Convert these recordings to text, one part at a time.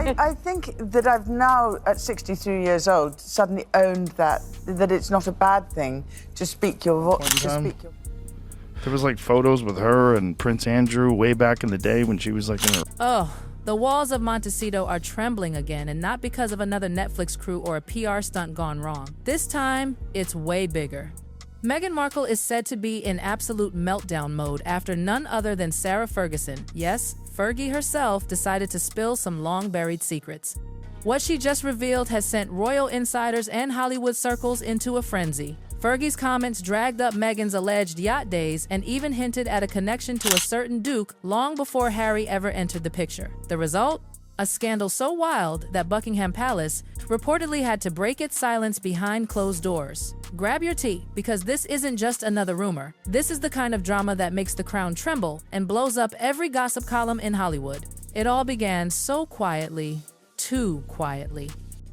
I think that I've now, at 63 years old, suddenly owned that it's not a bad thing to speak your voice. There was like photos with her and Prince Andrew way back in the day when she was like in her... Oh, the walls of Monteceto are trembling again, and not because of another Netflix crew or a PR stunt gone wrong. This time, it's way bigger. Meghan Markle is said to be in absolute meltdown mode after none other than Sarah Ferguson, yes, Fergie herself, decided to spill some long-buried secrets. What she just revealed has sent royal insiders and Hollywood circles into a frenzy. Fergie's comments dragged up Meghan's alleged yacht days and even hinted at a connection to a certain duke long before Harry ever entered the picture. The result? A scandal so wild that Buckingham Palace reportedly had to break its silence behind closed doors. Grab your tea, because this isn't just another rumor. This is the kind of drama that makes the crown tremble and blows up every gossip column in Hollywood. It all began so quietly, too quietly.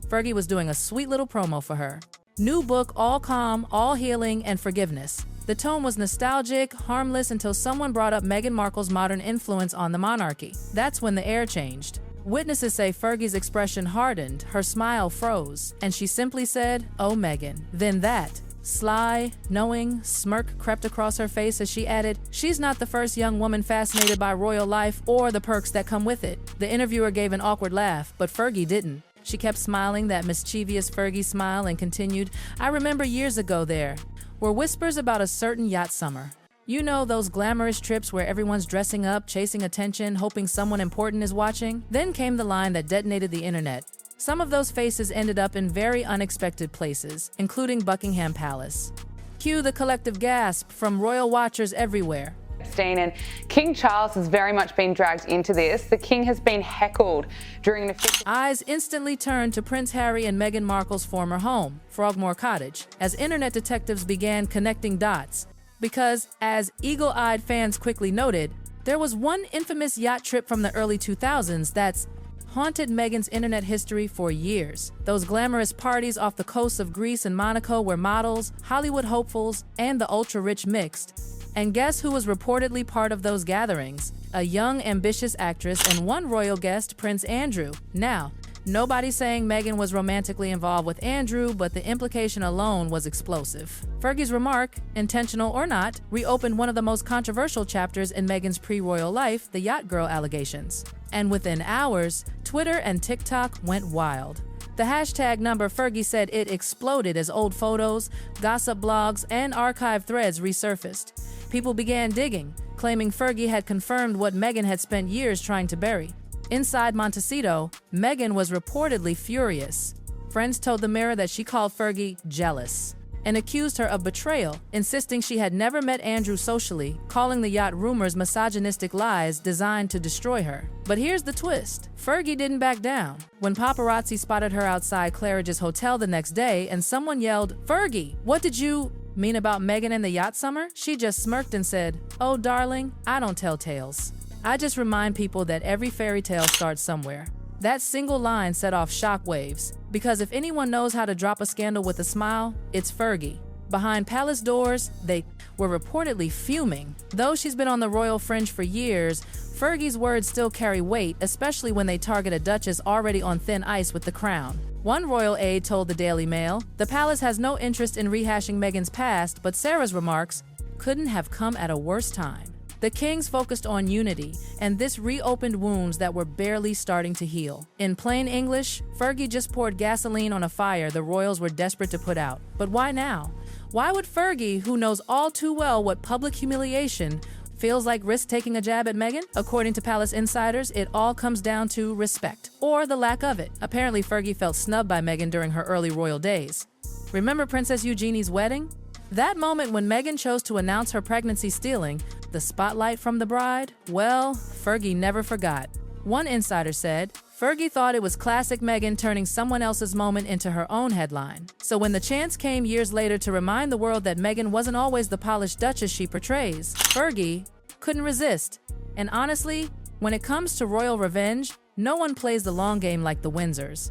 Fergie was doing a sweet little promo for her. New book, all calm, all healing, and forgiveness. The tone was nostalgic, harmless, until someone brought up Meghan Markle's modern influence on the monarchy. That's when the air changed. Witnesses say Fergie's expression hardened, her smile froze, and she simply said, "Oh, Meghan." Then that sly, knowing smirk crept across her face as she added, "She's not the first young woman fascinated by royal life or the perks that come with it." The interviewer gave an awkward laugh, but Fergie didn't. She kept smiling that mischievous Fergie smile and continued, "I remember years ago there were whispers about a certain yacht summer. You know, those glamorous trips where everyone's dressing up, chasing attention, hoping someone important is watching? Then came the line that detonated the internet. Some of those faces ended up in very unexpected places, including Buckingham Palace." Cue the collective gasp from royal watchers everywhere. And King Charles has very much been dragged into this. The king has been heckled during an official... Eyes instantly turned to Prince Harry and Meghan Markle's former home, Frogmore Cottage, as internet detectives began connecting dots. Because, as eagle-eyed fans quickly noted, there was one infamous yacht trip from the early 2000s that's haunted Meghan's internet history for years. Those glamorous parties off the coasts of Greece and Monaco where models, Hollywood hopefuls, and the ultra-rich mixed. And guess who was reportedly part of those gatherings? A young, ambitious actress and one royal guest, Prince Andrew. Now, nobody's saying Meghan was romantically involved with Andrew, but the implication alone was explosive. Fergie's remark, intentional or not, reopened one of the most controversial chapters in Meghan's pre-royal life, the yacht girl allegations. And within hours, Twitter and TikTok went wild. The hashtag number Fergie said it exploded as old photos, gossip blogs, and archive threads resurfaced. People began digging, claiming Fergie had confirmed what Meghan had spent years trying to bury. Inside Monteceto, Meghan was reportedly furious. Friends told the Mirror that she called Fergie jealous and accused her of betrayal, insisting she had never met Andrew socially, calling the yacht rumors misogynistic lies designed to destroy her. But here's the twist. Fergie didn't back down. When paparazzi spotted her outside Claridge's hotel the next day and someone yelled, "Fergie, what did you mean about Meghan and the yacht summer?" she just smirked and said, "Oh, darling, I don't tell tales. I just remind people that every fairy tale starts somewhere." That single line set off shockwaves, because if anyone knows how to drop a scandal with a smile, it's Fergie. Behind palace doors, they were reportedly fuming. Though she's been on the royal fringe for years, Fergie's words still carry weight, especially when they target a duchess already on thin ice with the crown. One royal aide told the Daily Mail, "The palace has no interest in rehashing Meghan's past, but Sarah's remarks couldn't have come at a worse time." The kings focused on unity, and this reopened wounds that were barely starting to heal. In plain English, Fergie just poured gasoline on a fire the royals were desperate to put out. But why now? Why would Fergie, who knows all too well what public humiliation feels like, risk taking a jab at Meghan? According to palace insiders, it all comes down to respect, or the lack of it. Apparently, Fergie felt snubbed by Meghan during her early royal days. Remember Princess Eugenie's wedding? That moment when Meghan chose to announce her pregnancy stealing the spotlight from the bride? Well, Fergie never forgot. One insider said, Fergie thought it was classic Meghan turning someone else's moment into her own headline. So when the chance came years later to remind the world that Meghan wasn't always the polished duchess she portrays, Fergie couldn't resist. And honestly, when it comes to royal revenge, no one plays the long game like the Windsors.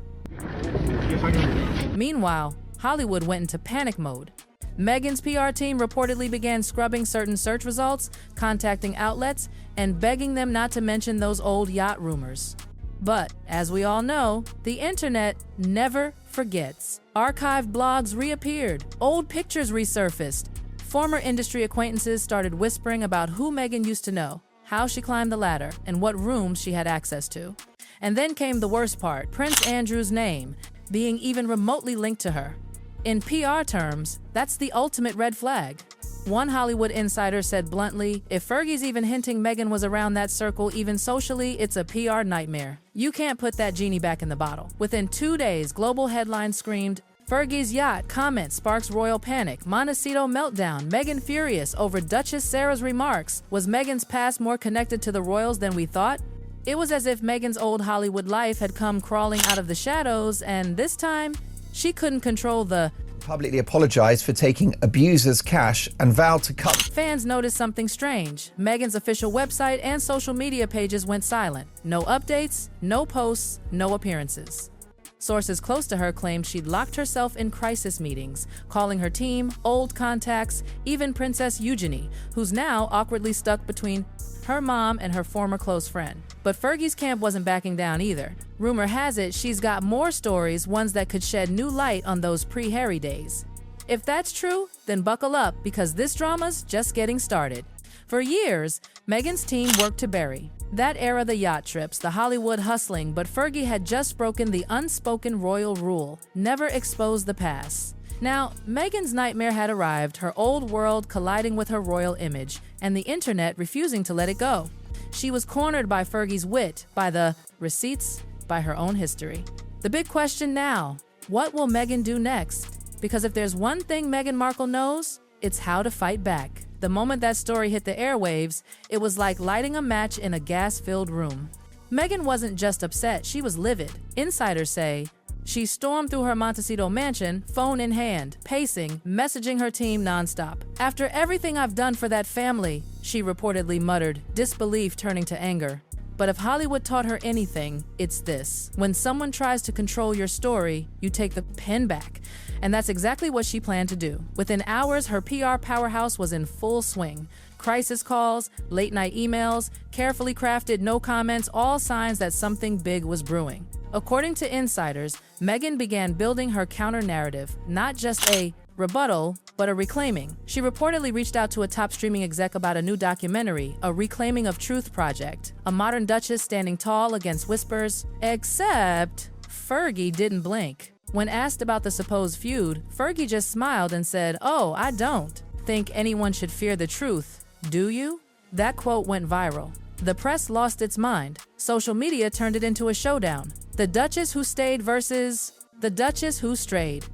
Meanwhile, Hollywood went into panic mode. Meghan's PR team reportedly began scrubbing certain search results, contacting outlets, and begging them not to mention those old yacht rumors. But, as we all know, the internet never forgets. Archived blogs reappeared, old pictures resurfaced. Former industry acquaintances started whispering about who Meghan used to know, how she climbed the ladder, and what rooms she had access to. And then came the worst part, Prince Andrew's name being even remotely linked to her. In PR terms, that's the ultimate red flag. One Hollywood insider said bluntly, if Fergie's even hinting Meghan was around that circle even socially, it's a PR nightmare. You can't put that genie back in the bottle. Within 2 days, global headlines screamed, Fergie's yacht comment sparks royal panic, Monteceto meltdown, Meghan furious over Duchess Sarah's remarks. Was Meghan's past more connected to the royals than we thought? It was as if Meghan's old Hollywood life had come crawling out of the shadows, and this time, she couldn't control the publicly apologized for taking abusers' cash and vowed to cut. Fans noticed something strange. Meghan's official website and social media pages went silent. No updates, no posts, no appearances. Sources close to her claimed she'd locked herself in crisis meetings, calling her team, old contacts, even Princess Eugenie, who's now awkwardly stuck between her mom and her former close friend. But Fergie's camp wasn't backing down either. Rumor has it she's got more stories, ones that could shed new light on those pre-Harry days. If that's true, then buckle up, because this drama's just getting started. For years, Meghan's team worked to bury that era, the yacht trips, the Hollywood hustling, but Fergie had just broken the unspoken royal rule, never expose the past. Now, Meghan's nightmare had arrived, her old world colliding with her royal image, and the internet refusing to let it go. She was cornered by Fergie's wit, by the receipts, by her own history. The big question now, what will Meghan do next? Because if there's one thing Meghan Markle knows, it's how to fight back. The moment that story hit the airwaves, it was like lighting a match in a gas-filled room. Meghan wasn't just upset, she was livid. Insiders say she stormed through her Monteceto mansion, phone in hand, pacing, messaging her team nonstop. After everything I've done for that family, she reportedly muttered, disbelief turning to anger. But if Hollywood taught her anything, it's this. When someone tries to control your story, you take the pen back. And that's exactly what she planned to do. Within hours, her PR powerhouse was in full swing. Crisis calls, late-night emails, carefully crafted no comments, all signs that something big was brewing. According to insiders, Meghan began building her counter-narrative, not just a rebuttal, but a reclaiming. She reportedly reached out to a top streaming exec about a new documentary, a Reclaiming of Truth project, a modern Duchess standing tall against whispers, except Fergie didn't blink. When asked about the supposed feud, Fergie just smiled and said, "Oh, I don't think anyone should fear the truth, do you?" That quote went viral. The press lost its mind. Social media turned it into a showdown. The Duchess who stayed versus the Duchess who strayed.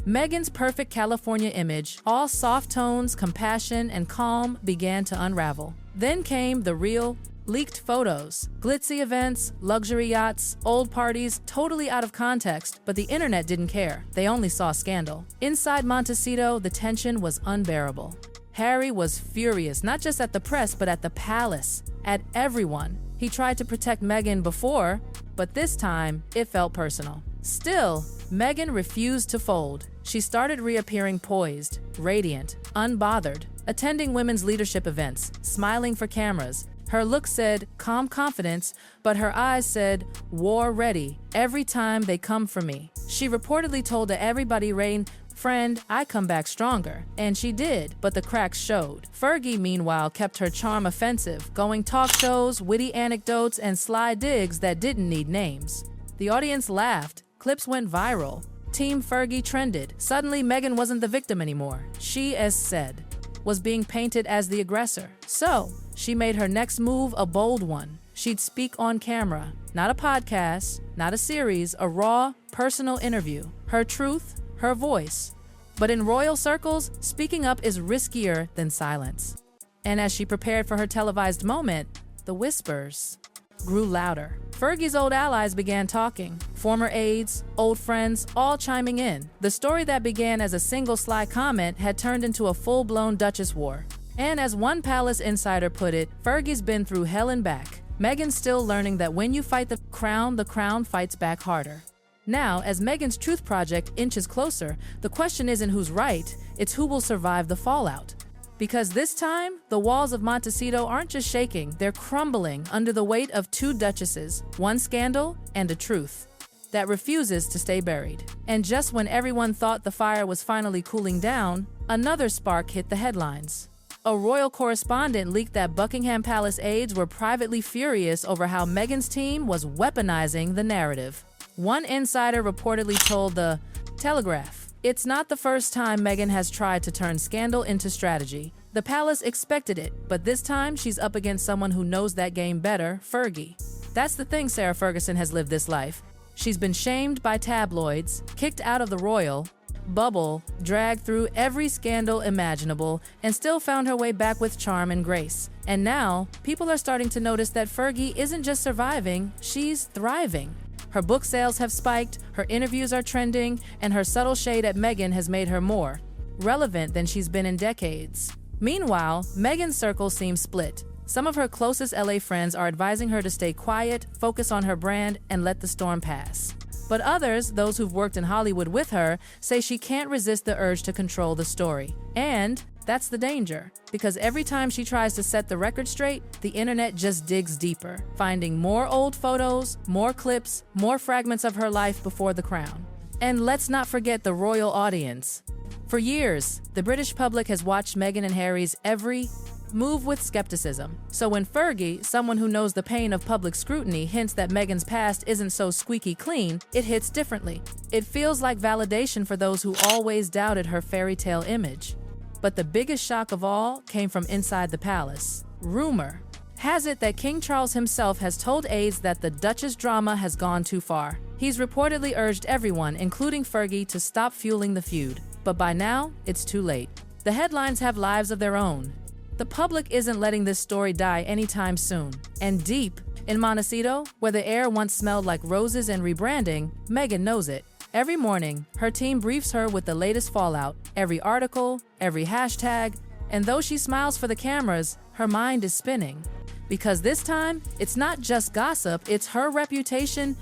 Meghan's perfect California image, all soft tones, compassion, and calm, began to unravel. Then came the real, leaked photos, glitzy events, luxury yachts, old parties, totally out of context, but the internet didn't care. They only saw scandal. Inside Monteceto, the tension was unbearable. Harry was furious, not just at the press, but at the palace, at everyone. He tried to protect Meghan before, but this time, it felt personal. Still, Meghan refused to fold. She started reappearing poised, radiant, unbothered, attending women's leadership events, smiling for cameras. Her look said calm confidence, but her eyes said war ready every time they come for me. She reportedly told everybody, "Rain, friend, I come back stronger." And she did, but the cracks showed. Fergie, meanwhile, kept her charm offensive, going talk shows, witty anecdotes, and sly digs that didn't need names. The audience laughed. Clips went viral. Team Fergie trended. Suddenly, Meghan wasn't the victim anymore. She, as said, was being painted as the aggressor. So, she made her next move a bold one. She'd speak on camera. Not a podcast, not a series, a raw, personal interview. Her truth, her voice. But in royal circles, speaking up is riskier than silence. And as she prepared for her televised moment, the whispers grew louder. Fergie's old allies began talking. Former aides, old friends, all chiming in. The story that began as a single sly comment had turned into a full-blown Duchess war. And as one palace insider put it, Fergie's been through hell and back. Meghan's still learning that when you fight the crown fights back harder. Now, as Meghan's Truth Project inches closer, the question isn't who's right, it's who will survive the fallout. Because this time, the walls of Monteceto aren't just shaking, they're crumbling under the weight of two duchesses, one scandal and a truth that refuses to stay buried. And just when everyone thought the fire was finally cooling down, another spark hit the headlines. A royal correspondent leaked that Buckingham Palace aides were privately furious over how Meghan's team was weaponizing the narrative. One insider reportedly told the Telegraph, "It's not the first time Meghan has tried to turn scandal into strategy. The palace expected it, but this time she's up against someone who knows that game better, Fergie." That's the thing, Sarah Ferguson has lived this life. She's been shamed by tabloids, kicked out of the royal bubble, dragged through every scandal imaginable, and still found her way back with charm and grace. And now, people are starting to notice that Fergie isn't just surviving, she's thriving. Her book sales have spiked, her interviews are trending, and her subtle shade at Meghan has made her more relevant than she's been in decades. Meanwhile, Meghan's circle seems split. Some of her closest LA friends are advising her to stay quiet, focus on her brand, and let the storm pass. But others, those who've worked in Hollywood with her, say she can't resist the urge to control the story. And that's the danger, because every time she tries to set the record straight, the internet just digs deeper, finding more old photos, more clips, more fragments of her life before the crown. And let's not forget the royal audience. For years, the British public has watched Meghan and Harry's every move with skepticism. So when Fergie, someone who knows the pain of public scrutiny, hints that Meghan's past isn't so squeaky clean, it hits differently. It feels like validation for those who always doubted her fairy tale image. But the biggest shock of all came from inside the palace. Rumor has it that King Charles himself has told aides that the Duchess drama has gone too far. He's reportedly urged everyone, including Fergie, to stop fueling the feud. But by now, it's too late. The headlines have lives of their own. The public isn't letting this story die anytime soon. And deep in Monteceto, where the air once smelled like roses and rebranding, Meghan knows it. Every morning, her team briefs her with the latest fallout, every article, every hashtag, and though she smiles for the cameras, her mind is spinning. Because this time, it's not just gossip, it's her reputation,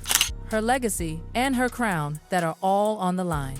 her legacy, and her crown that are all on the line.